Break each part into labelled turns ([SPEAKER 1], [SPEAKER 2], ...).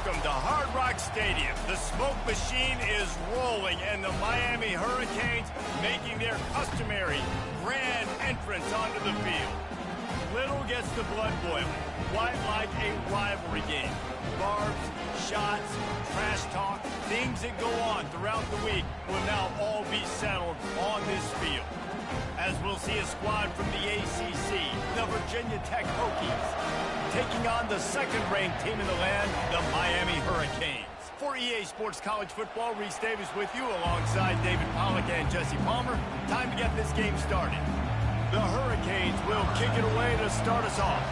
[SPEAKER 1] Welcome to Hard Rock Stadium. The smoke machine is rolling, and the Miami Hurricanes making their customary grand entrance onto the field. Little gets the blood boiling, quite like a rivalry game. Barbs, shots, trash talk, things that go on throughout the week will now all be settled on this field. As we'll see a squad from the ACC, the Virginia Tech Hokies, taking on the second-ranked team in the land, the Miami Hurricanes. For EA Sports College Football, Reese Davis with you alongside David Pollack and Jesse Palmer. Time to get this game started. The Hurricanes will kick it away to start us off.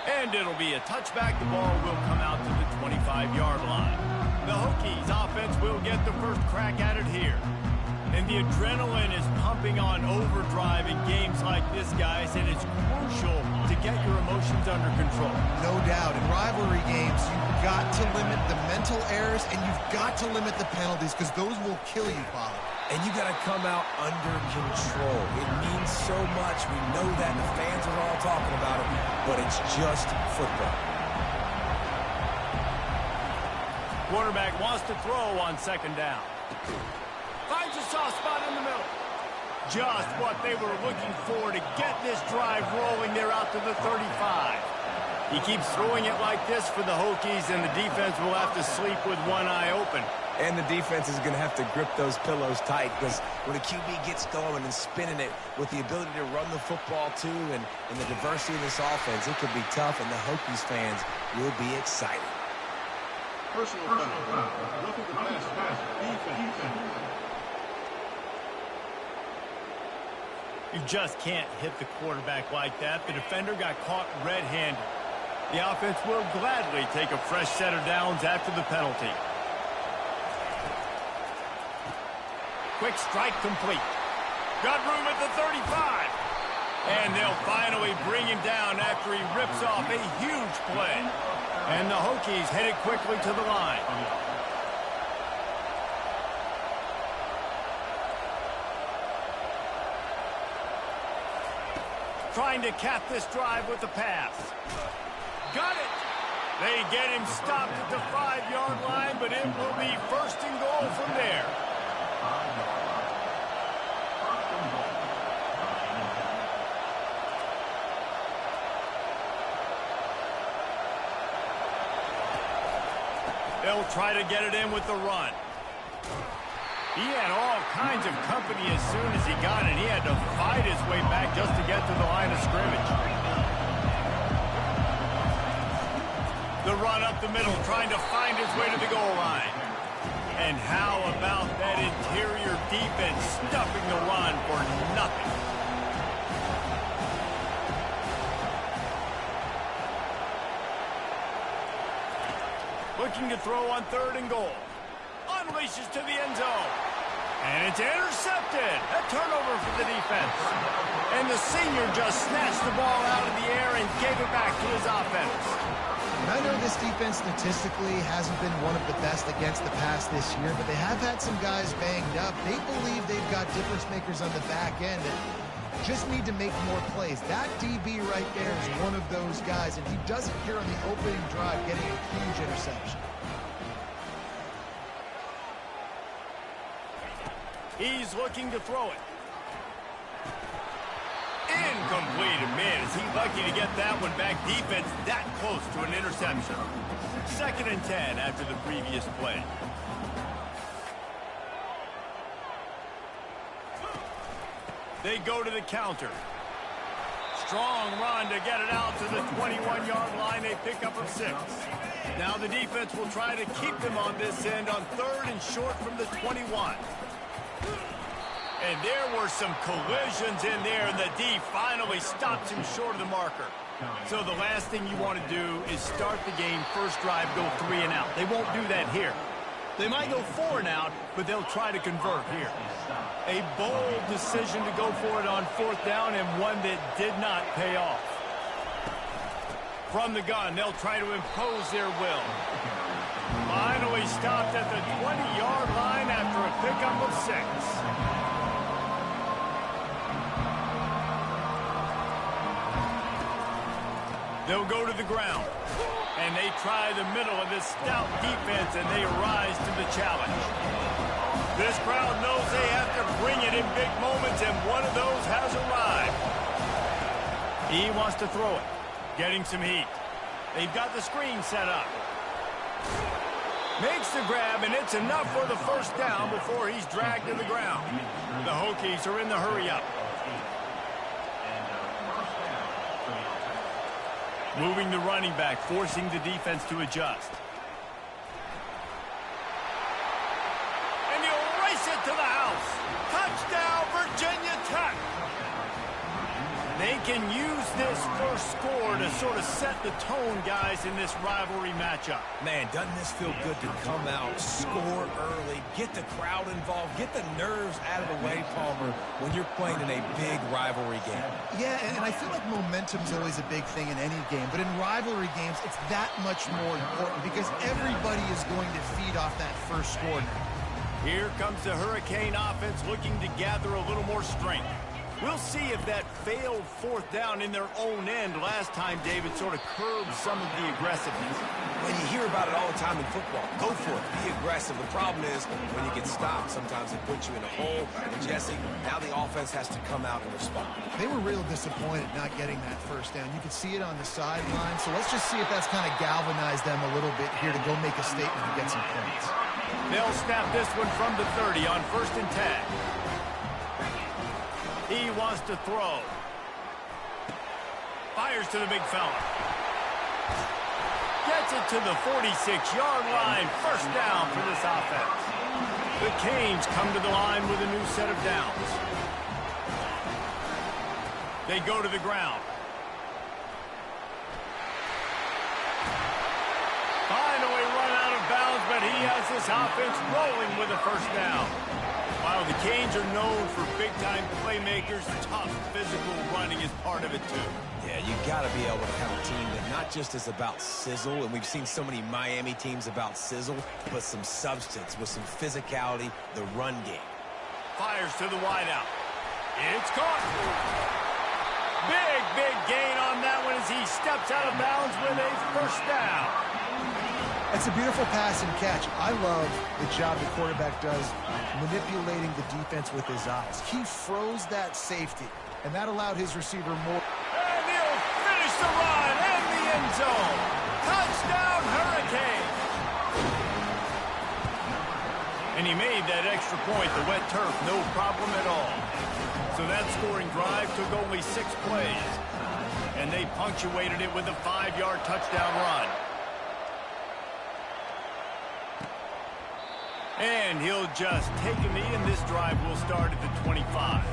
[SPEAKER 1] And it'll be a touchback. The ball will come out to the 25-yard line. The Hokies offense will get the first crack at it here. And the adrenaline is pumping on overdrive in games like this, guys, and it's crucial to get your emotions under control.
[SPEAKER 2] No doubt. In rivalry games, you've got to limit the mental errors, and you've got to limit the penalties, because those will kill you, Bob.
[SPEAKER 3] And you got to come out under control. It means so much. We know that. The fans are all talking about it, but it's just football.
[SPEAKER 1] Quarterback wants to throw on second down. Finds a soft spot in the middle. Just what they were looking for to get this drive rolling. They're out to the 35. He keeps throwing it like this for the Hokies, and the defense will have to sleep with one eye open.
[SPEAKER 3] And the defense is going to have to grip those pillows tight, because when a QB gets going and spinning it with the ability to run the football too, and the diversity of this offense, it could be tough, and the Hokies fans will be excited.
[SPEAKER 4] Personal foul. Roughing the pass. Defense.
[SPEAKER 1] You just can't hit the quarterback like that. The defender got caught red-handed. The offense will gladly take a fresh set of downs after the penalty. Quick strike complete. Got room at the 35. And they'll finally bring him down after he rips off a huge play. And the Hokies headed quickly to the line. Trying to cap this drive with the pass. Got it. They get him stopped at the 5-yard line, but it will be first and goal from there. They'll try to get it in with the run. He had all kinds of company as soon as he got it. He had to fight his way back just to get to the line of scrimmage. The run up the middle, trying to find his way to the goal line. And how about that interior defense stuffing the run for nothing? Looking to throw on third and goal. Unleashes to the end zone. And it's intercepted. A turnover for the defense. And the senior just snatched the ball out of the air and gave it back to his offense.
[SPEAKER 2] And I know this defense statistically hasn't been one of the best against the pass this year, but they have had some guys banged up. They believe they've got difference makers on the back end that just need to make more plays. That DB right there is one of those guys, and he does it here on the opening drive, getting a huge interception.
[SPEAKER 1] He's looking to throw it. Incomplete. Man, is he lucky to get that one back. Defense that close to an interception. 2nd and 10 after the previous play. They go to the counter. Strong run to get it out to the 21-yard line. They pick up a 6. Now the defense will try to keep them on this end on 3rd and short from the 21. And there were some collisions in there, and the D finally stops him short of the marker. So the last thing you want to do is start the game, first drive, go 3 and out. They won't do that here. They might go 4 and out, but they'll try to convert here. A bold decision to go for it on 4th down, and one that did not pay off. From the gun, they'll try to impose their will. Finally stopped at the 20-yard line after a pickup of 6. They'll go to the ground. And they try the middle of this stout defense, and they rise to the challenge. This crowd knows they have to bring it in big moments, and one of those has arrived. He wants to throw it, getting some heat. They've got the screen set up. Makes the grab, and it's enough for the first down before he's dragged to the ground. The Hokies are in the hurry-up. Moving the running back, forcing the defense to adjust. And he'll race it to the house. Touchdown, Virginia Tech. They can use this first score to sort of set the tone, guys, in this rivalry matchup.
[SPEAKER 3] Man, doesn't this feel good to come out, score early, get the crowd involved, get the nerves out of the way, Palmer, when you're playing in a big rivalry game.
[SPEAKER 2] Yeah, and I feel like momentum's always a big thing in any game, but in rivalry games, it's that much more important because everybody is going to feed off that first score now.
[SPEAKER 1] Here comes the Hurricane offense looking to gather a little more strength. We'll see if that failed fourth down in their own end last time, David, sort of curbed some of the aggressiveness.
[SPEAKER 3] When you hear about it all the time in football, go for it, be aggressive. The problem is when you get stopped, sometimes it puts you in a hole. And Jesse, now the offense has to come out and respond.
[SPEAKER 2] They were real disappointed not getting that first down. You could see it on the sideline, so let's just see if that's kind of galvanized them a little bit here to go make a statement and get some points.
[SPEAKER 1] They'll snap this one from the 30 on 1st and 10. He wants to throw. Fires to the big fella. Gets it to the 46-yard line. First down for this offense. The Canes come to the line with a new set of downs. They go to the ground. Finally run out of bounds, but he has this offense rolling with a first down. While the Canes are known for big-time playmakers, tough physical running is part of it, too.
[SPEAKER 3] Yeah, you got to be able to have a team that not just is about sizzle, and we've seen so many Miami teams about sizzle, but some substance with some physicality, the run game.
[SPEAKER 1] Fires to the wideout. It's caught. Big gain on that one as he steps out of bounds with a first down.
[SPEAKER 2] It's a beautiful pass and catch. I love the job the quarterback does manipulating the defense with his eyes. He froze that safety, and that allowed his receiver more.
[SPEAKER 1] And he'll finish the run in the end zone. Touchdown, Hurricane. And he made that extra point, the wet turf, no problem at all. So that scoring drive took only 6 plays. And they punctuated it with a 5-yard touchdown run. And he'll just take a knee, and this drive will start at the 25.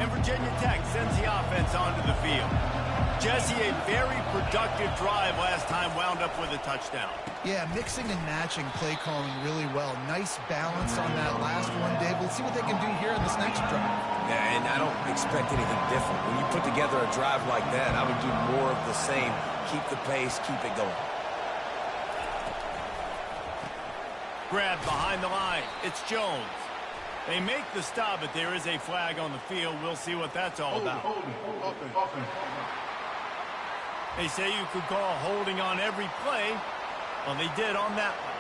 [SPEAKER 1] And Virginia Tech sends the offense onto the field. Jesse, a very productive drive last time, wound up with a touchdown.
[SPEAKER 2] Yeah, mixing and matching play calling really well. Nice balance on that last one, Dave. Let's see what they can do here in this next drive.
[SPEAKER 3] Yeah, and I don't expect anything different. When you put together a drive like that, I would do more of the same. Keep the pace, keep it going.
[SPEAKER 1] Grabbed behind the line. It's Jones. They make the stop, but there is a flag on the field. We'll see what that's all about. They say you could call holding on every play. Well, they did on that one.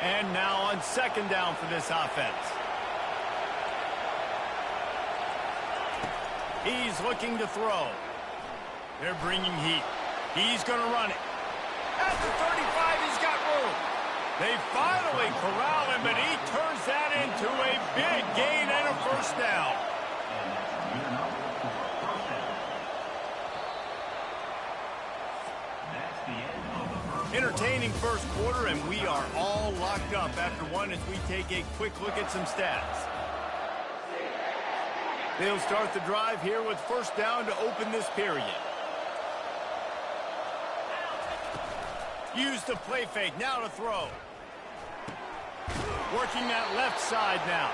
[SPEAKER 1] And now on 2nd down for this offense. He's looking to throw. They're bringing heat. He's going to run it. At the 35, he's got room. They finally corral him, but he turns that into a big gain and a first down. Entertaining first quarter, and we are all locked up after one as we take a quick look at some stats. They'll start the drive here with first down to open this period. Use the play fake, now to throw. Working that left side now.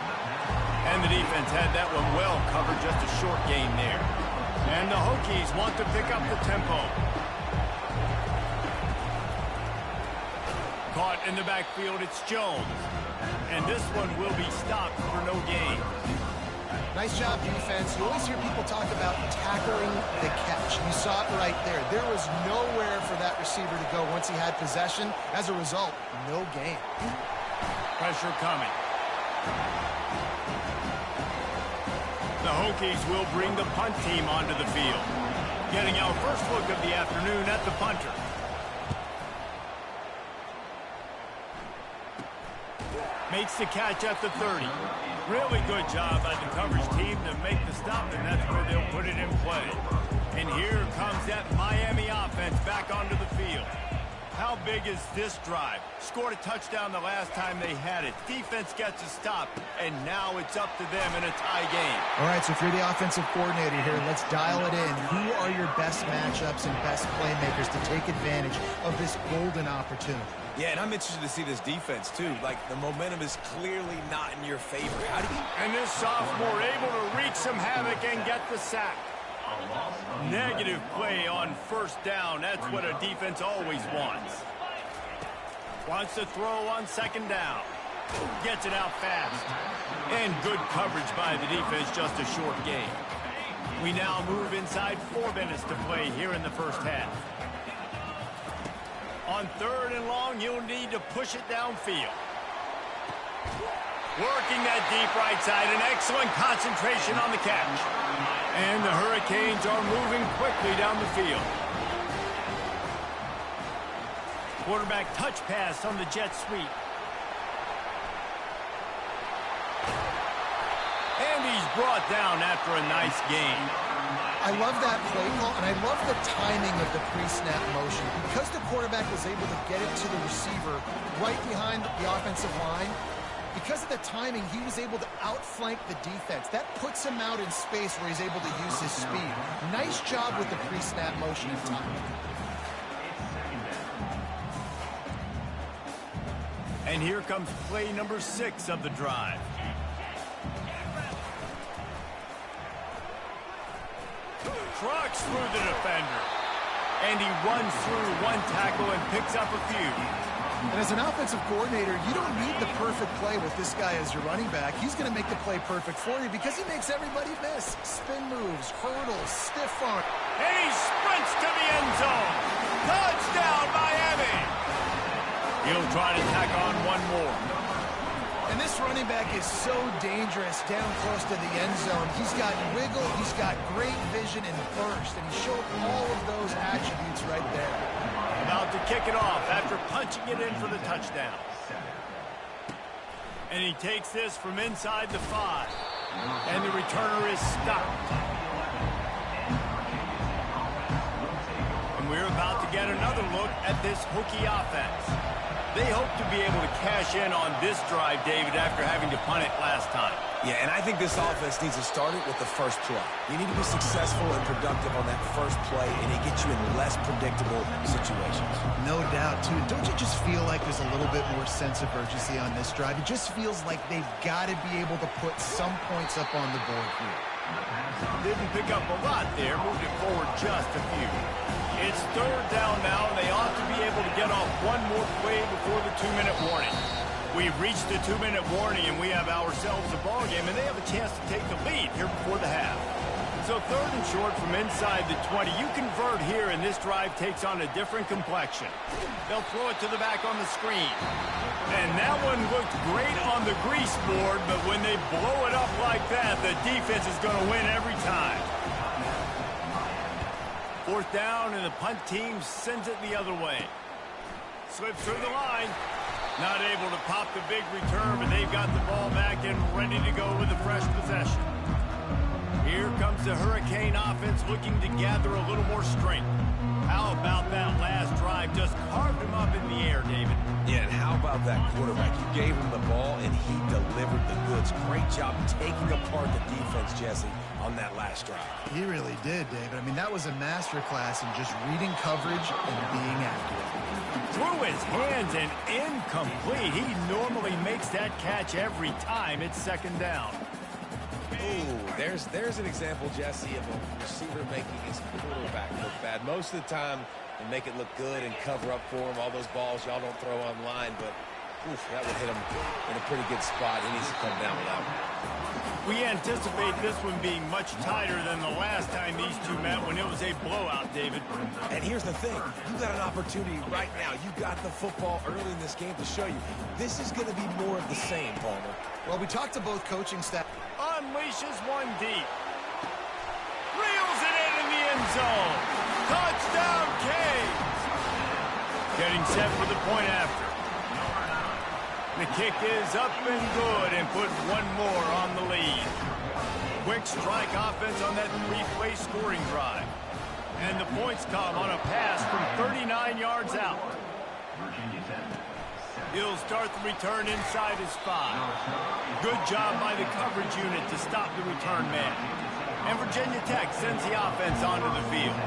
[SPEAKER 1] And the defense had that one well covered, just a short gain there. And the Hokies want to pick up the tempo. Caught in the backfield, it's Jones. And this one will be stopped for no gain.
[SPEAKER 2] Nice job, defense. You always hear people talk about tackling the catch. You saw it right there. There was nowhere for that receiver to go once he had possession. As a result, no gain.
[SPEAKER 1] Pressure coming. The Hokies will bring the punt team onto the field. Getting our first look of the afternoon at the punter. Makes the catch at the 30. Really good job by the coverage team to make the stop, and that's where they'll put it in play. And here comes that Miami offense back onto the field. How big is this drive? Scored a touchdown the last time they had it. Defense gets a stop, and now it's up to them in a tie game.
[SPEAKER 2] All right, so if you're the offensive coordinator here, let's dial it in. Who are your best matchups and best playmakers to take advantage of this golden opportunity?
[SPEAKER 3] Yeah, and I'm interested to see this defense, too. Like, the momentum is clearly not in your favor. How do you...
[SPEAKER 1] And this sophomore able to wreak some havoc and get the sack. Negative play on first down. That's what a defense always wants. Wants to throw on second down. Gets it out fast. And good coverage by the defense, just a short gain. We now move inside 4 minutes to play here in the first half. On 3rd and long, you'll need to push it downfield. Working that deep right side, an excellent concentration on the catch. And the Hurricanes are moving quickly down the field. Quarterback touch pass on the jet sweep. And he's brought down after a nice gain.
[SPEAKER 2] I love that play call, and I love the timing of the pre-snap motion. Because the quarterback was able to get it to the receiver right behind the offensive line, because of the timing, he was able to outflank the defense. That puts him out in space where he's able to use his speed. Nice job with the pre-snap motion and timing.
[SPEAKER 1] And here comes play number 6 of the drive. Trucks through the defender. And he runs through one tackle and picks up a few.
[SPEAKER 2] And as an offensive coordinator, you don't need the perfect play with this guy as your running back. He's going to make the play perfect for you because he makes everybody miss. Spin moves, hurdles, stiff arm.
[SPEAKER 1] And he sprints to the end zone. Touchdown, Miami. He'll try to tack on one more.
[SPEAKER 2] And this running back is so dangerous down close to the end zone. He's got wiggle, he's got great vision and burst, and he showed all of those attributes right there.
[SPEAKER 1] About to kick it off after punching it in for the touchdown. And he takes this from inside the 5. And the returner is stopped. And we're about to get another look at this Hokie offense. They hope to be able to cash in on this drive, David, after having to punt it last time.
[SPEAKER 3] Yeah, and I think this offense needs to start it with the first play. You need to be successful and productive on that first play, and it gets you in less predictable situations.
[SPEAKER 2] No doubt, too. Don't you just feel like there's a little bit more sense of urgency on this drive? It just feels like they've got to be able to put some points up on the board here.
[SPEAKER 1] Didn't pick up a lot there, moved it forward just a few. It's 3rd down now, and they ought to be able to get off one more play before the 2-minute warning. We've reached the 2-minute warning, and we have ourselves a ball game, and they have a chance to take the lead here before the half. So 3rd and short from inside the 20. You convert here, and this drive takes on a different complexion. They'll throw it to the back on the screen. And that one looked great on the grease board, but when they blow it up like that, the defense is going to win every time. 4th down, and the punt team sends it the other way. Slips through the line. Not able to pop the big return, but they've got the ball back and ready to go with a fresh possession. Here comes the Hurricane offense looking to gather a little more strength. How about that last drive? Just carved him up in the air, David.
[SPEAKER 3] Yeah, and how about that quarterback? You gave him the ball, and he delivered the goods. Great job taking apart the defense, Jesse, on that last drive.
[SPEAKER 2] He really did, David. I mean, that was a masterclass in just reading coverage and being accurate.
[SPEAKER 1] Through his hands and incomplete. He normally makes that catch every time. It's 2nd down.
[SPEAKER 3] Ooh, there's an example, Jesse, of a receiver making his quarterback look bad. Most of the time, they make it look good and cover up for him. All those balls y'all don't throw online, but oof, that would hit him in a pretty good spot. He needs to come down with that one.
[SPEAKER 1] We anticipate this one being much tighter than the last time these two met when it was a blowout, David.
[SPEAKER 3] And here's the thing. You got an opportunity right now. You got the football early in this game to show you. This is going to be more of the same, Palmer.
[SPEAKER 2] Well, we talked to both coaching staff.
[SPEAKER 1] Unleashes one deep. Reels it in the end zone. Touchdown, Canes. Getting set for the point after. The kick is up and good and put one more on the lead. Quick strike offense on that three-play scoring drive. And the points come on a pass from 39 yards out. He'll start the return inside his 5. Good job by the coverage unit to stop the return man. And Virginia Tech sends the offense onto the field.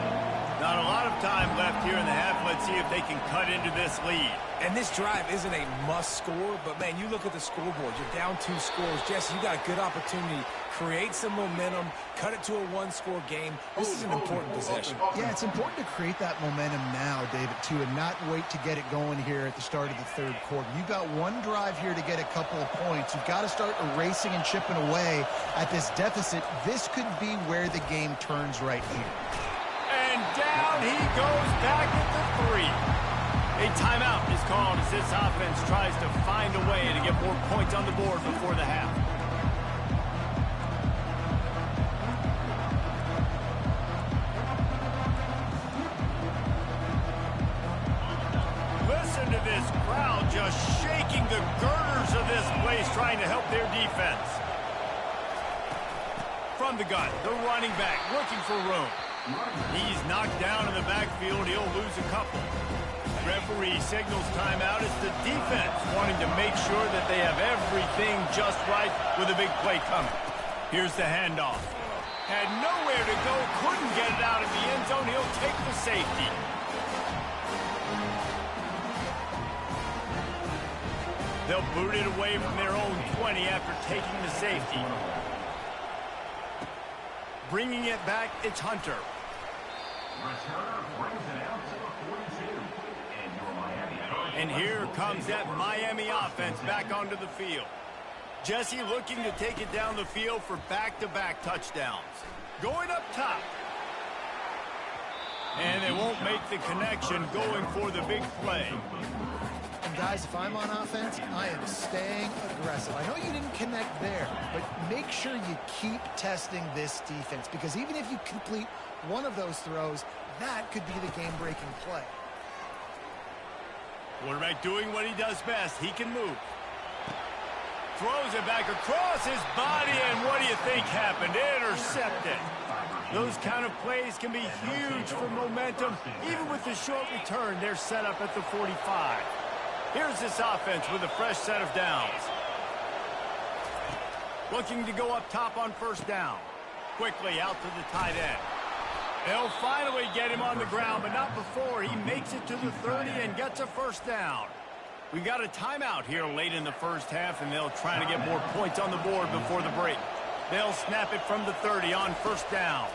[SPEAKER 1] Not a lot of time left here in the half. Let's see if they can cut into this lead.
[SPEAKER 3] And this drive isn't a must score, but, man, you look at the scoreboard. You're down 2 scores. Jesse, you got a good opportunity. Create some momentum. Cut it to a 1-score game. This is an important possession.
[SPEAKER 2] Yeah, it's important to create that momentum now, David, too, and not wait to get it going here at the start of the third quarter. You've got one drive here to get a couple of points. You've got to start erasing and chipping away at this deficit. This could be where the game turns right here.
[SPEAKER 1] And down he goes back at the 3. A timeout is called as this offense tries to find a way to get more points on the board before the half. Listen to this crowd just shaking the girders of this place trying to help their defense. From the gun, the running back looking for room. He's knocked down in the backfield. He'll lose a couple. Referee signals timeout. It's the defense wanting to make sure that they have everything just right with a big play coming. Here's the handoff. Had nowhere to go, couldn't get it out of the end zone. He'll take the safety. They'll boot it away from their own 20 after taking the safety. Bringing it back, it's Hunter. And here comes that Miami offense back onto the field. Jesse looking to take it down the field for back-to-back touchdowns. Going up top. And they won't make the connection going for the big play.
[SPEAKER 2] And guys, if I'm on offense, I am staying aggressive. I know you didn't connect there, but make sure you keep testing this defense, because even if you complete one of those throws, that could be the game-breaking play.
[SPEAKER 1] Quarterback doing what he does best. He can move. Throws it back across his body, and what do you think happened? Intercepted. Those kind of plays can be huge for momentum. Even with the short return, they're set up at the 45. Here's this offense with a fresh set of downs. Looking to go up top on first down. Quickly out to the tight end. They'll finally get him on the ground, but not before he makes it to the 30 and gets a first down. We got a timeout here late in the first half, and they'll try to get more points on the board before the break. They'll snap it from the 30 on first down.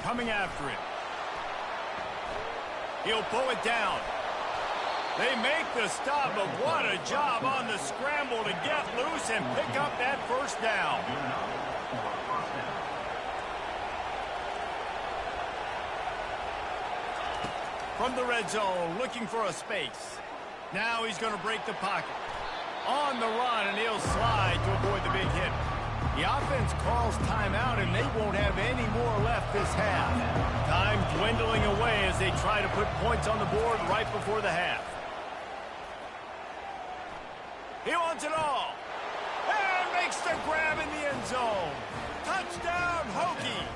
[SPEAKER 1] Coming after him. He'll pull it down. They make the stop, but what a job on the scramble to get loose and pick up that first down. From the red zone, looking for a space. Now he's going to break the pocket. On the run, and he'll slide to avoid the big hit. The offense calls timeout, and they won't have any more left this half. Time dwindling away as they try to put points on the board right before the half. He wants it all. And makes the grab in the end zone. Touchdown, Hokies.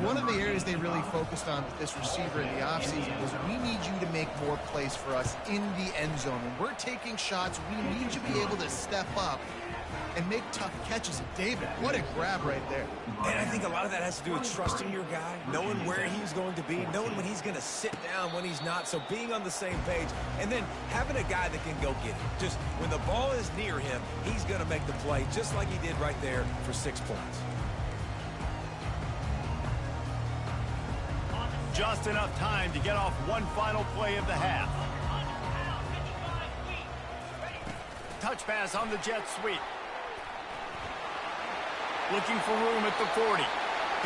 [SPEAKER 2] One of the areas they really focused on with this receiver in the offseason was, we need you to make more plays for us in the end zone. When we're taking shots, we need you to be able to step up and make tough catches. And David, what a grab right there.
[SPEAKER 3] And I think a lot of that has to do with trusting your guy, knowing where he's going to be, knowing when he's going to sit down, when he's not, so being on the same page, and then having a guy that can go get it. Just when the ball is near him, he's going to make the play, just like he did right there for 6 points.
[SPEAKER 1] Just enough time to get off one final play of the half. Touch pass on the jet sweep. looking for room at the 40.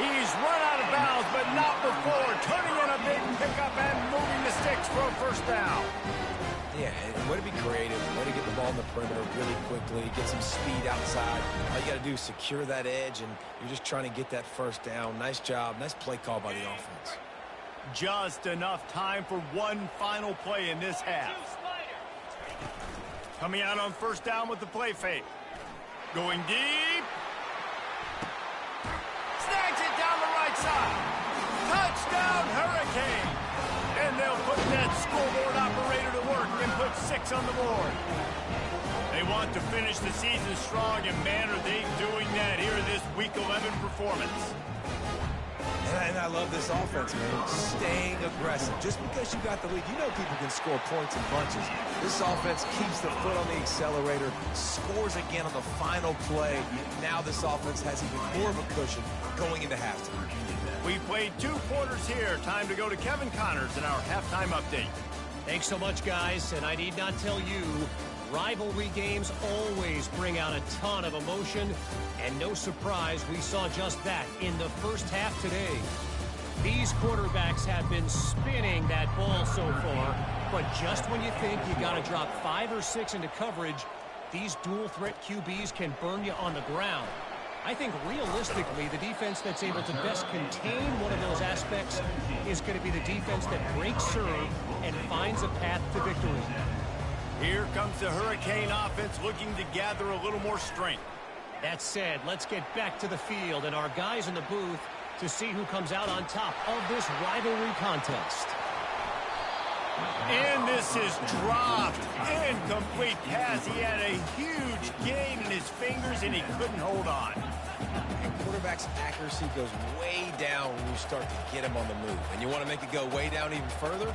[SPEAKER 1] He's run out of bounds, but not before turning in a big pickup and moving the sticks for a first down.
[SPEAKER 3] Yeah, and way to be creative, way to get the ball in the perimeter really quickly, get some speed outside. All you got to do is secure that edge, and you're just trying to get that first down. Nice job. Nice play call by the offense.
[SPEAKER 1] Just enough time for one final play in this half. Coming out on first down with the play fake. Going deep. Snags it down the right side. Touchdown, Hurricane. And they'll put that scoreboard operator to work and put 6 on the board. They want to finish the season strong, and man, are they doing that here in this Week 11 performance.
[SPEAKER 3] And I love this offense, man. Staying aggressive. Just because you got the lead, you know people can score points in bunches. This offense keeps the foot on the accelerator, scores again on the final play. Now this offense has even more of a cushion going into halftime.
[SPEAKER 1] We played 2 quarters here. Time to go to Kevin Connors in our halftime update.
[SPEAKER 5] Thanks so much, guys. And I need not tell you, rivalry games always bring out a ton of emotion. And no surprise, we saw just that in the first half today. These quarterbacks have been spinning that ball so far. But just when you think you got to drop 5 or 6 into coverage, these dual-threat QBs can burn you on the ground. I think realistically, the defense that's able to best contain one of those aspects is going to be the defense that breaks serve and finds a path to victory.
[SPEAKER 1] Here comes the Hurricane offense looking to gather a little more strength.
[SPEAKER 5] That said, let's get back to the field and our guys in the booth to see who comes out on top of this rivalry contest.
[SPEAKER 1] And this is dropped. Incomplete pass. He had a huge gain in his fingers, and he couldn't hold on.
[SPEAKER 3] And quarterback's accuracy goes way down when you start to get him on the move. And you want to make it go way down even further?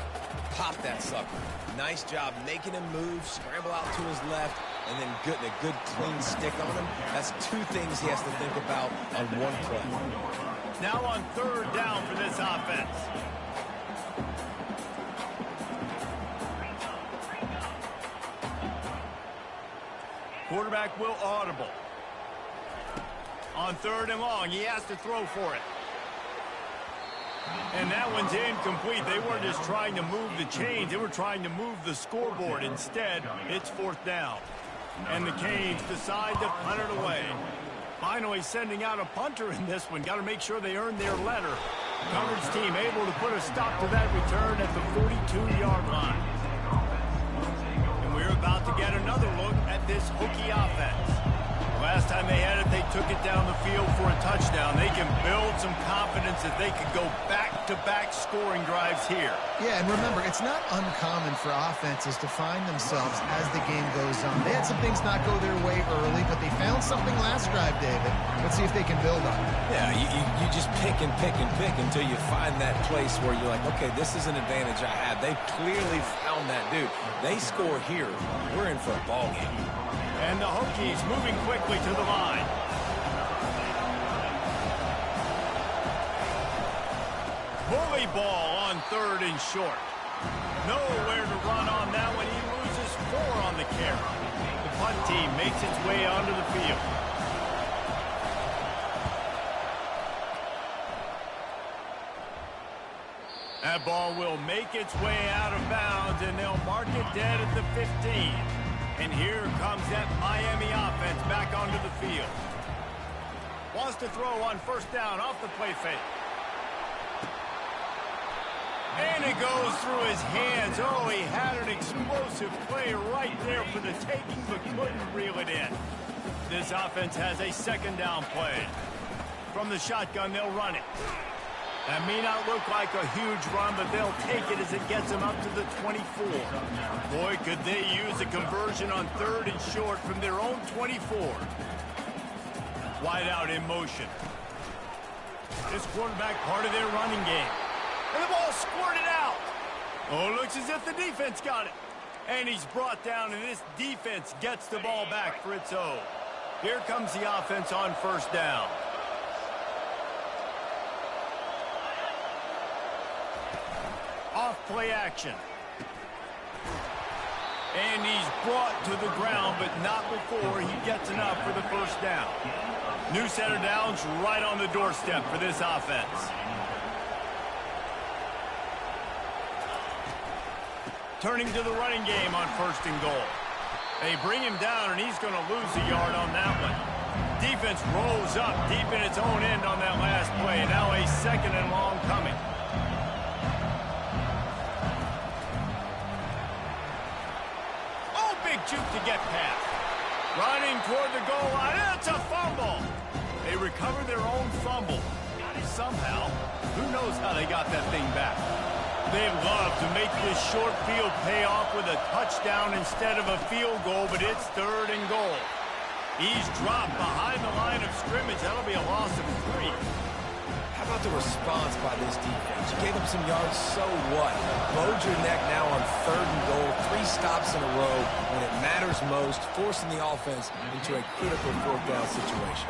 [SPEAKER 3] Pop that sucker. Nice job making him move, scramble out to his left, and then getting a good clean stick on him. That's 2 things he has to think about on one play.
[SPEAKER 1] Now on 3rd down for this offense. Quarterback will audible. On 3rd and long, he has to throw for it. And that one's incomplete. They weren't just trying to move the chains. They were trying to move the scoreboard. Instead, it's 4th down. And the Canes decide to punt it away. Finally sending out a punter in this one. Got to make sure they earn their letter. Coverage team able to put a stop to that return at the 42-yard line. And we're about to get another look at this Hokie offense. Last time they had it, they took it down the field for a touchdown. They can build some confidence that they could go back-to-back scoring drives here.
[SPEAKER 2] Yeah, and remember, it's not uncommon for offenses to find themselves as the game goes on. They had some things not go their way early, but they found something last drive, David. Let's see if they can build on it.
[SPEAKER 3] Yeah, you just pick and pick and pick until you find that place where you're like, okay, this is an advantage I have. They clearly found that, dude. They score here. We're in for a ball game.
[SPEAKER 1] And the Hokies moving quickly to the line. Bully ball on 3rd and short. Nowhere to run on that one. He loses 4 on the carry. The punt team makes its way onto the field. That ball will make its way out of bounds, and they'll mark it dead at the 15. And here comes that Miami offense back onto the field. Wants to throw on 1st down off the play fake. And it goes through his hands. Oh, he had an explosive play right there for the taking, but couldn't reel it in. This offense has a 2nd down play. From the shotgun, they'll run it. That may not look like a huge run, but they'll take it as it gets them up to the 24. Boy, could they use a conversion on 3rd and short from their own 24. Wide out in motion. This quarterback part of their running game. And the ball squirted out. Oh, it looks as if the defense got it. And he's brought down, and this defense gets the ball back for its own. Here comes the offense on 1st down. Off play action. And he's brought to the ground, but not before he gets enough for the first down. New set of downs right on the doorstep for this offense. Turning to the running game on 1st and goal. They bring him down, and he's going to lose a yard on that one. Defense rolls up deep in its own end on that last play. Now a 2nd and long coming. Juke to get past. Running toward the goal line. It's a fumble. They recover their own fumble. Somehow, who knows how they got that thing back. They'd love to make this short field pay off with a touchdown instead of a field goal, but it's 3rd and goal. He's dropped behind the line of scrimmage. That'll be a loss of 3.
[SPEAKER 3] How about the response by this defense? You gave them some yards, so what? Load your neck now on 3rd and goal, 3 stops in a row when it matters most, forcing the offense into a critical 4th down situation.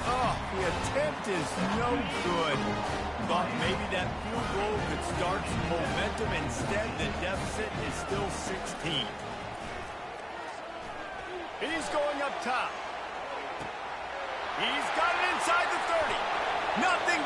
[SPEAKER 1] Oh, the attempt is no good. Thought maybe that field goal could start some momentum. Instead, the deficit is still 16. He's going up top. He's got it inside the 30. Nothing.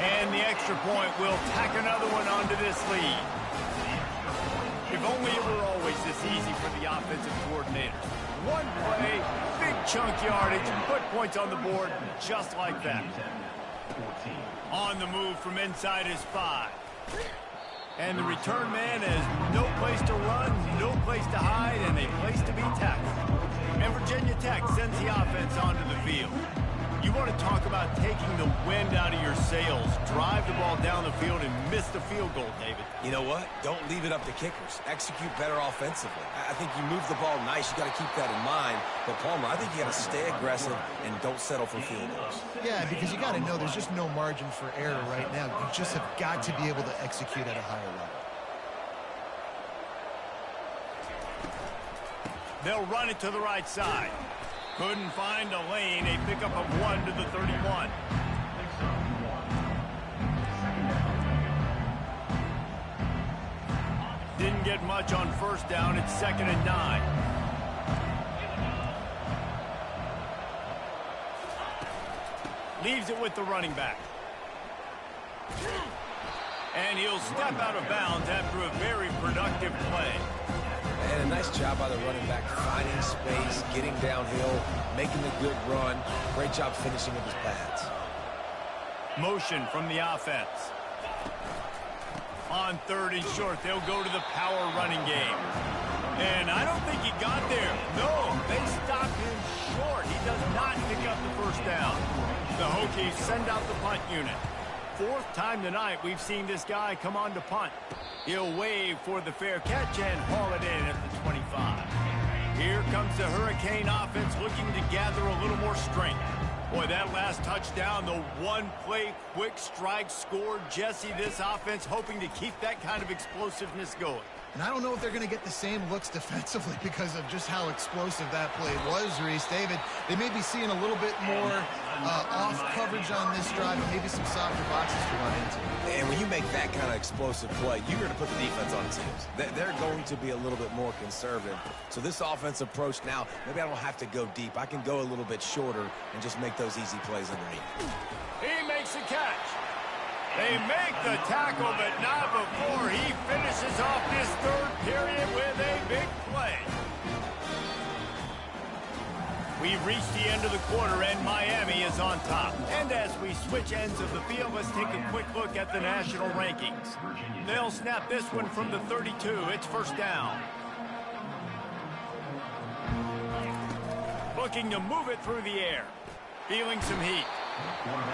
[SPEAKER 1] And the extra point will tack another one onto this lead. If only it were always this easy for the offensive coordinator. One play, big chunk yardage, put points on the board just like that. On the move from inside his 5. And the return man has no place to run, no place to hide, and a place to be tackled. And Virginia Tech sends the offense onto the field. You want to talk about taking the wind out of your sails. Drive the ball down the field and miss the field goal, David.
[SPEAKER 3] You know what? Don't leave it up to kickers. Execute better offensively. I think you move the ball nice. You got to keep that in mind. But, Palmer, I think you got to stay aggressive and don't settle for field goals.
[SPEAKER 2] Yeah, because you got to know there's just no margin for error right now. You just have got to be able to execute at a higher level.
[SPEAKER 1] They'll run it to the right side. Couldn't find a lane. A pickup of 1 to the 31. Didn't get much on first down. It's 2nd and 9. Leaves it with the running back. And he'll step out of bounds after a very productive play.
[SPEAKER 3] And a nice job by the running back, finding space, getting downhill, making a good run. Great job finishing with his pads.
[SPEAKER 1] Motion from the offense. On 3rd and short, they'll go to the power running game. And I don't think he got there. No, they stopped him short. He does not pick up the first down. The Hokies send out the punt unit. 4th time tonight we've seen this guy come on to punt. He'll wave for the fair catch and haul it in at the 25. Here comes the Hurricane offense looking to gather a little more strength. Boy, that last touchdown, the one-play quick strike scored. Jesse, this offense hoping to keep that kind of explosiveness going.
[SPEAKER 2] And I don't know if they're going to get the same looks defensively because of just how explosive that play was, Reese. David, they may be seeing a little bit more off coverage on this drive and maybe some softer boxes to run into.
[SPEAKER 3] And when you make that kind of explosive play, you're going to put the defense on its heels. They're going to be a little bit more conservative. So this offensive approach now, maybe I don't have to go deep. I can go a little bit shorter and just make those easy plays underneath.
[SPEAKER 1] He makes a catch. They make the tackle, but not before he finishes off this 3rd period with a big play. We've reached the end of the quarter, and Miami is on top. And as we switch ends of the field, let's take a quick look at the national rankings. They'll snap this one from the 32. It's 1st down. Looking to move it through the air. Feeling some heat.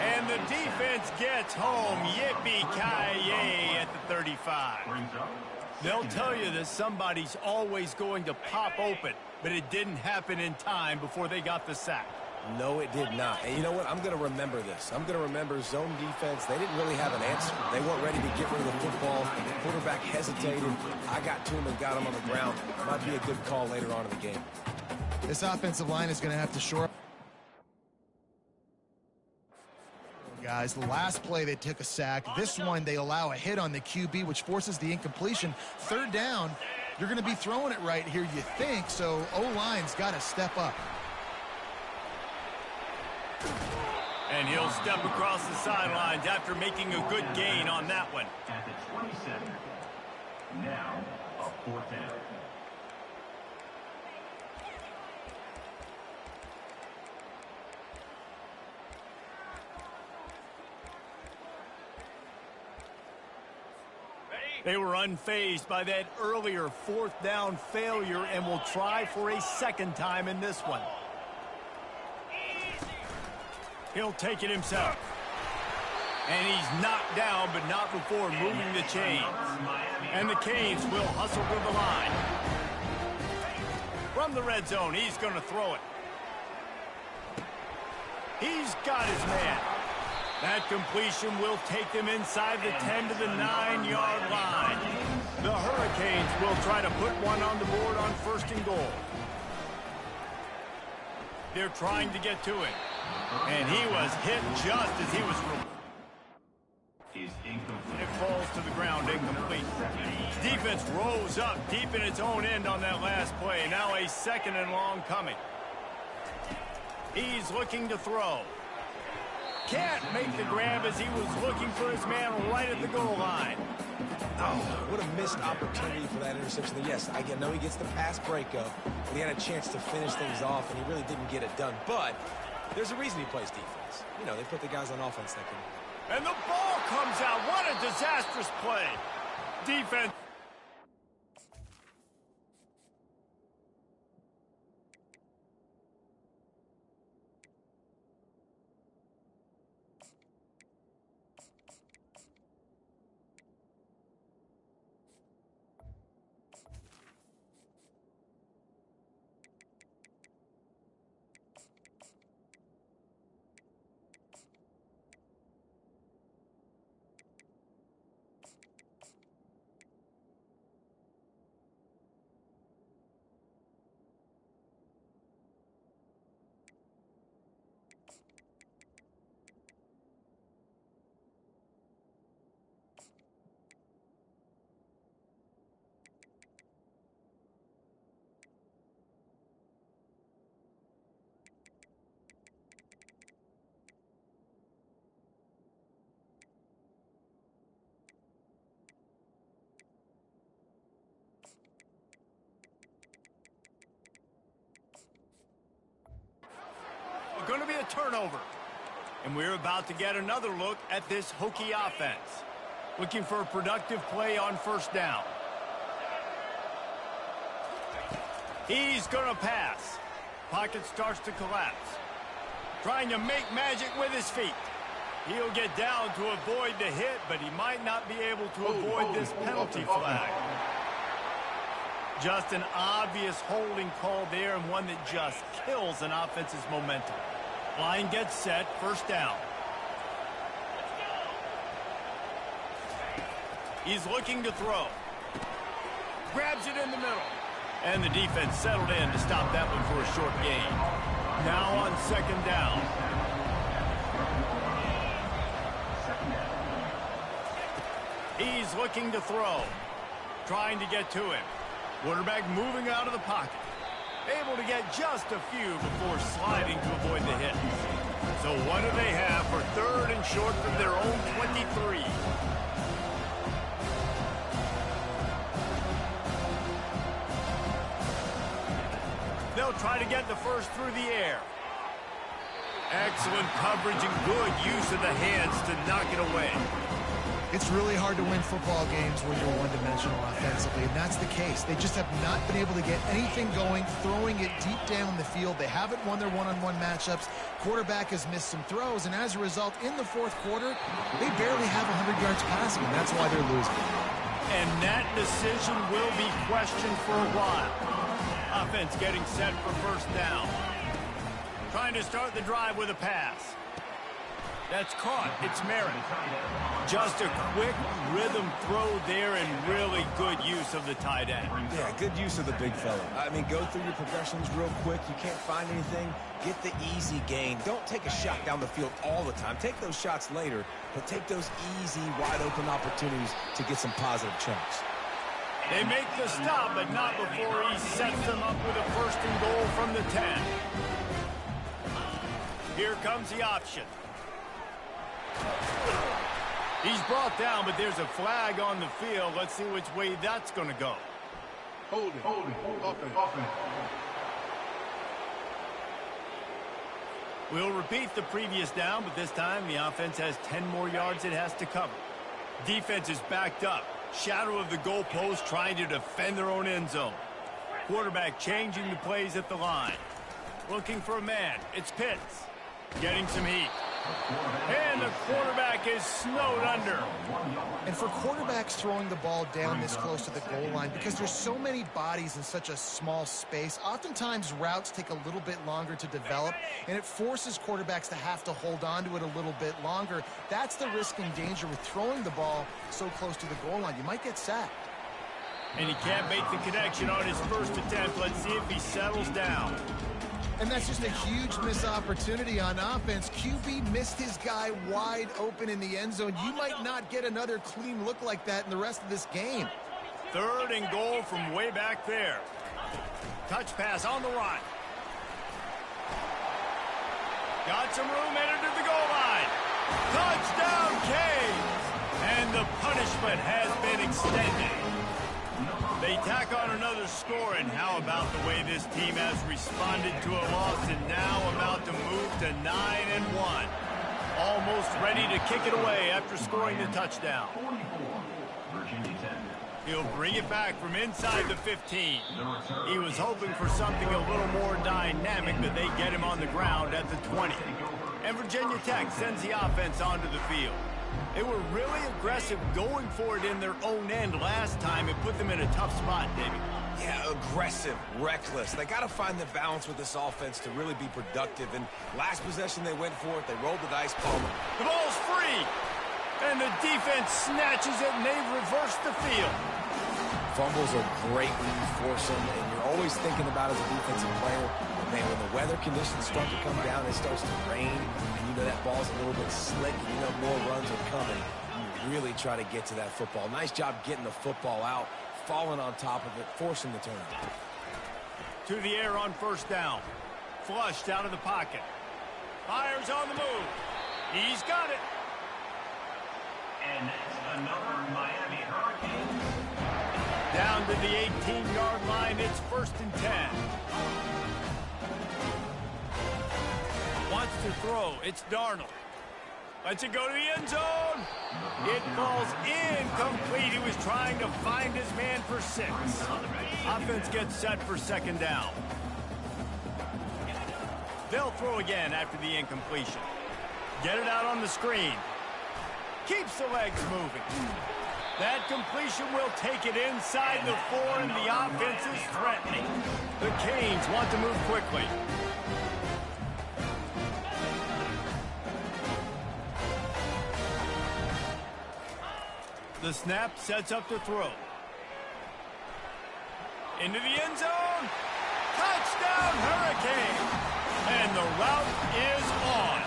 [SPEAKER 1] And the defense gets home. Yippee-ki-yay at the 35. They'll tell you that somebody's always going to pop open, but it didn't happen in time before they got the sack.
[SPEAKER 3] No, it did not. And you know what? I'm going to remember this. I'm going to remember zone defense. They didn't really have an answer. They weren't ready to get rid of the football. The quarterback hesitated. I got to him and got him on the ground. Might be a good call later on in the game.
[SPEAKER 2] This offensive line is going to have to shore up. Guys, the last play they took a sack. This one they allow a hit on the QB, which forces the incompletion. 3rd down, you're going to be throwing it right here, you think, so O-line's got to step up.
[SPEAKER 1] And he'll step across the sidelines after making a good gain on that one.
[SPEAKER 6] At the 27, now a 4th down.
[SPEAKER 1] They were unfazed by that earlier 4th down failure and will try for a 2nd time in this one. He'll take it himself. And he's knocked down, but not before moving the chains. And the Canes will hustle to the line. From the red zone, he's going to throw it. He's got his man. That completion will take them inside the 10 to the 9-yard line. The Hurricanes will try to put one on the board on 1st and goal. They're trying to get to it. And he was hit just as he was it falls to the ground incomplete. Defense rose up deep in its own end on that last play. Now a 2nd and long coming. He's looking to throw. can't make the grab as he was looking for his man right at the goal line.
[SPEAKER 3] Oh, what a missed opportunity for that interception. Yes, I know he gets the pass breakup, but he had a chance to finish things off, and he really didn't get it done. But there's a reason he plays defense. You know, they put the guys on offense that can.
[SPEAKER 1] And the ball comes out. What a disastrous play. Defense. Going to be a turnover. And we're about to get another look at this Hokie offense. Looking for a productive play on first down. He's going to pass. Pocket starts to collapse. Trying to make magic with his feet. He'll get down to avoid the hit, but he might not be able to avoid this penalty flag. Just an obvious holding call there, and one that just kills an offense's momentum. Line gets set, first down. He's looking to throw. Grabs it in the middle. And the defense settled in to stop that one for a short gain. Now on second down. He's looking to throw. Trying to get to him. Quarterback moving out of the pocket. Able to get just a few before sliding to avoid the hit. So what do they have for third and short from their own 23? They'll try to get the first through the air. Excellent coverage and good use of the hands to knock it away.
[SPEAKER 2] It's really hard to win football games when you're one-dimensional offensively, and that's the case. They just have not been able to get anything going, throwing it deep down the field. They haven't won their one-on-one matchups. Quarterback has missed some throws, and as a result, in the fourth quarter, they barely have 100 yards passing, and that's why they're losing.
[SPEAKER 1] And that decision will be questioned for a while. Offense getting set for first down. Trying to start the drive with a pass. That's caught. It's Merritt. Just a quick rhythm throw there and really good use of the tight end.
[SPEAKER 3] Yeah, good use of the big fella. I mean, go through your progressions real quick. You can't find anything. Get the easy gain. Don't take a shot down the field all the time. Take those shots later, but take those easy, wide-open opportunities to get some positive chunks.
[SPEAKER 1] They make the stop, but not before he sets them up with a first and goal from the 10. Here comes the option. He's brought down, but there's a flag on the field. Let's see which way that's going to go.
[SPEAKER 4] Holding. Offense.
[SPEAKER 1] We'll repeat the previous down, but this time the offense has 10 more yards it has to cover. Defense is backed up. Shadow of the goalpost trying to defend their own end zone. Quarterback changing the plays at the line. Looking for a man. It's Pitts. Getting some heat. And the quarterback is snowed under.
[SPEAKER 2] And for quarterbacks throwing the ball down this close to the goal line, because there's so many bodies in such a small space, oftentimes routes take a little bit longer to develop, and it forces quarterbacks to have to hold on to it a little bit longer. That's the risk and danger with throwing the ball so close to the goal line. You might get sacked.
[SPEAKER 1] And he can't make the connection on his first attempt. Let's see if he settles down.
[SPEAKER 2] And that's just a huge missed opportunity on offense. QB missed his guy wide open in the end zone. You might not get another clean look like that in the rest of this game.
[SPEAKER 1] Third and goal from way back there. Touch pass on the right. Got some room headed to the goal line. And the punishment has been extended. They tack on another score, and how about the way this team has responded to a loss and now about to move to 9-1. Almost ready to kick it away after scoring the touchdown. He'll bring it back from inside the 15. He was hoping for something a little more dynamic, but they get him on the ground at the 20. And Virginia Tech sends the offense onto the field. They were really aggressive going for it in their own end last time. It put them in a tough spot, David.
[SPEAKER 3] Yeah, aggressive, reckless. They got to find the balance with this offense to really be productive. And last possession they went for it. They rolled the dice, Palmer.
[SPEAKER 1] The ball's free. And the defense snatches it, and they've reversed the field.
[SPEAKER 3] Fumbles are great when you force them, and you're always thinking about as a defensive player, man, when the weather conditions start to come down, it starts to rain, and you know that ball's a little bit slick, and you know more runs are coming. You really try to get to that football. Nice job getting the football out, falling on top of it, forcing the turnover.
[SPEAKER 1] To the air on first down. Flushed out of the pocket. Fires on the move. He's got it.
[SPEAKER 6] And that's another Miami Hurricane.
[SPEAKER 1] Down to the 18-yard line, it's 1st and 10. Wants to throw, it's Darnold. Lets it go to the end zone. It falls incomplete. He was trying to find his man for 6. Offense gets set for 2nd down. They'll throw again after the incompletion. Get it out on the screen. Keeps the legs moving. That completion will take it inside the 4, and the offense is threatening. The Canes want to move quickly. The snap sets up the throw. Into the end zone. Touchdown, Hurricane. And the route is on.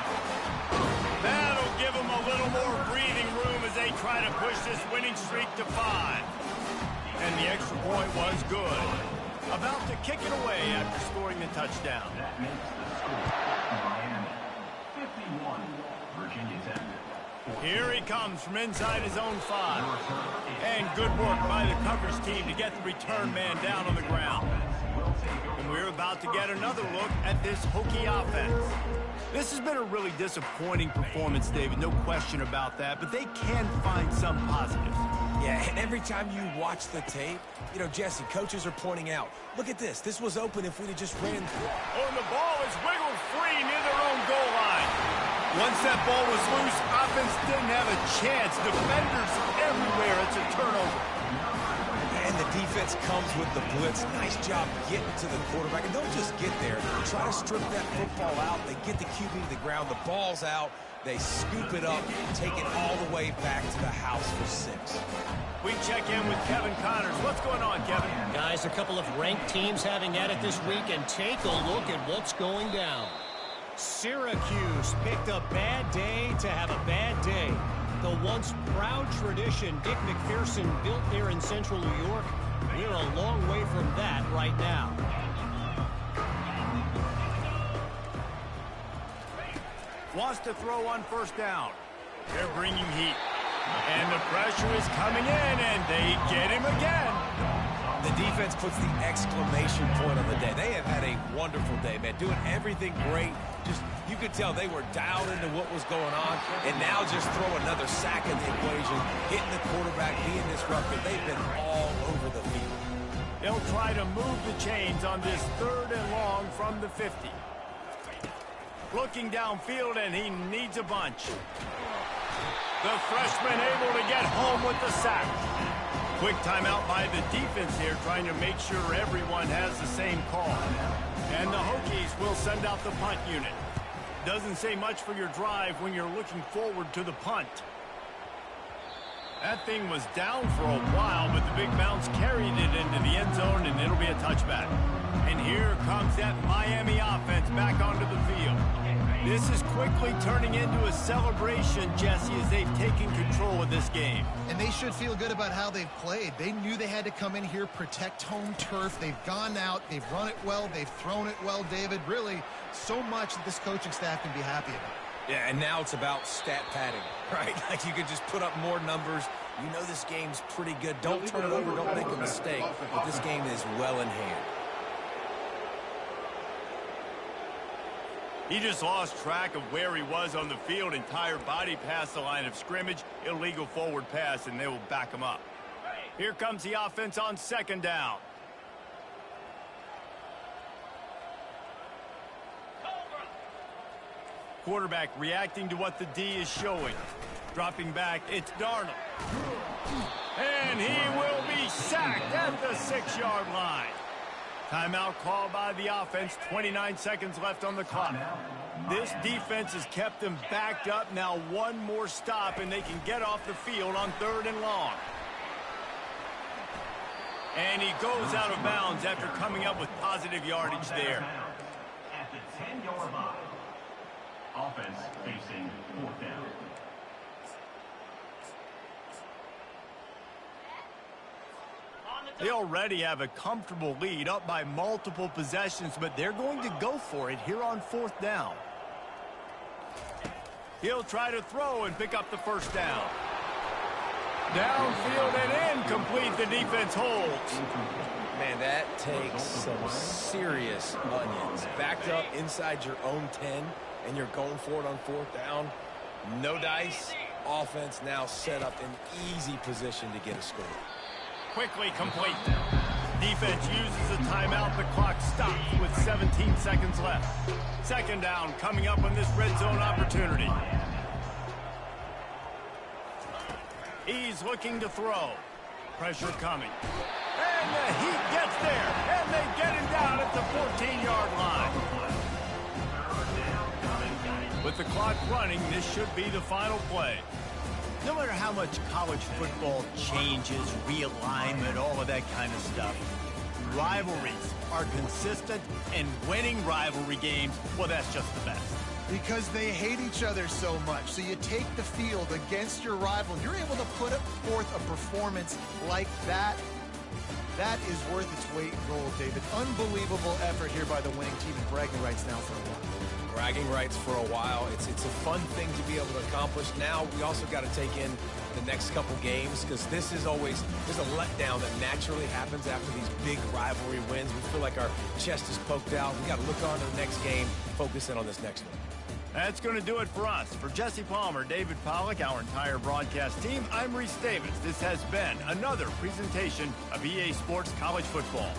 [SPEAKER 1] That'll give them a little more breathing room as they try to push this winning streak to 5. And the extra point was good. About to kick it away after scoring the touchdown.
[SPEAKER 6] That makes the score Miami 51, Virginia Tech.
[SPEAKER 1] Here he comes from inside his own 5. And good work by the coverage team to get the return man down on the ground. And we're about to get another look at this Hokie offense. This has been a really disappointing performance, David, no question about that, but they can find some positives.
[SPEAKER 3] Yeah, and every time you watch the tape, you know, Jesse, coaches are pointing out, look at this. This was open if we'd have just ran through.
[SPEAKER 1] Oh, and the ball is wiggled free near their own goal line. Once that ball was loose, offense didn't have a chance. Defenders everywhere. It's a turnover.
[SPEAKER 3] And the defense comes with the blitz. Nice job getting to the quarterback. And don't just get there. Try to strip that football out. They get the QB to the ground. The ball's out. They scoop it up, take it all the way back to the house for 6.
[SPEAKER 1] We check in with Kevin Connors. What's going on, Kevin?
[SPEAKER 5] Guys, a couple of ranked teams having at it this week, and take a look at what's going down. Syracuse picked a bad day to have a bad day. The once proud tradition Dick McPherson built there in central New York, we're a long way from that right now.
[SPEAKER 1] Wants to throw on first down. They're bringing heat. And the pressure is coming in, and they get him again.
[SPEAKER 3] The defense puts the exclamation point on the day. They have had a wonderful day, man. Doing everything great. Just, you could tell they were dialed into what was going on. And now just throw another sack in the equation. Hitting the quarterback, being disruptive. They've been all over the field.
[SPEAKER 1] They'll try to move the chains on this 3rd and long from the 50. Looking downfield, and he needs a bunch. The freshman able to get home with the sack. Quick timeout by the defense here, trying to make sure everyone has the same call. And the Hokies will send out the punt unit. Doesn't say much for your drive when you're looking forward to the punt. That thing was down for a while, but the big bounce carried it into the end zone, and it'll be a touchback. And here comes that Miami offense back onto the field. This is quickly turning into a celebration, Jesse, as they've taken control of this game.
[SPEAKER 2] And they should feel good about how they've played. They knew they had to come in here, protect home turf. They've gone out, they've run it well, they've thrown it well, David. Really, so much that this coaching staff can be happy about.
[SPEAKER 3] Yeah, and now it's about stat padding, right? Like you can just put up more numbers. You know this game's pretty good. Don't turn it over. Don't make a mistake. But this game is well in hand.
[SPEAKER 1] He just lost track of where he was on the field. Entire body past the line of scrimmage. Illegal forward pass, and they will back him up. Here comes the offense on second down. Quarterback reacting to what the D is showing. Dropping back, it's Darnold. And he will be sacked at the 6-yard line. Timeout called by the offense. 29 seconds left on the clock. This defense has kept them backed up. Now one more stop, and they can get off the field on 3rd and long. And he goes out of bounds after coming up with positive yardage there.
[SPEAKER 6] At the 10-yard line. Offense facing 4th down.
[SPEAKER 1] They already have a comfortable lead, up by multiple possessions, but they're going to go for it here on 4th down. He'll try to throw and pick up the first down. Downfield and incomplete. The defense holds.
[SPEAKER 3] Man, that takes some serious onions. Backed up inside your own 10, and you're going for it on 4th down. No dice. Offense now set up in easy position to get a score.
[SPEAKER 1] Quickly complete. Defense uses a timeout. The clock stops with 17 seconds left. 2nd down coming up on this red zone opportunity. He's looking to throw. Pressure coming. And the heat gets there. And they get him down at the 14-yard line. With the clock running, this should be the final play. No matter how much college football changes, realignment, all of that kind of stuff, rivalries are consistent, and winning rivalry games, well, that's just the best.
[SPEAKER 2] Because they hate each other so much. So you take the field against your rival, you're able to put forth a performance like that. That is worth its weight in gold, David. Unbelievable effort here by the winning team, and bragging rights now for a while.
[SPEAKER 3] Bragging rights for a while. It's a fun thing to be able to accomplish. Now we also got to take in the next couple games, because this is always, there's a letdown that naturally happens after these big rivalry wins. We feel like our chest is poked out. We got to look on to the next game, focus in on this next one.
[SPEAKER 1] That's going to do it for us. For Jesse Palmer, David Pollack, our entire broadcast team, I'm Reese Davis. This has been another presentation of EA Sports College Football.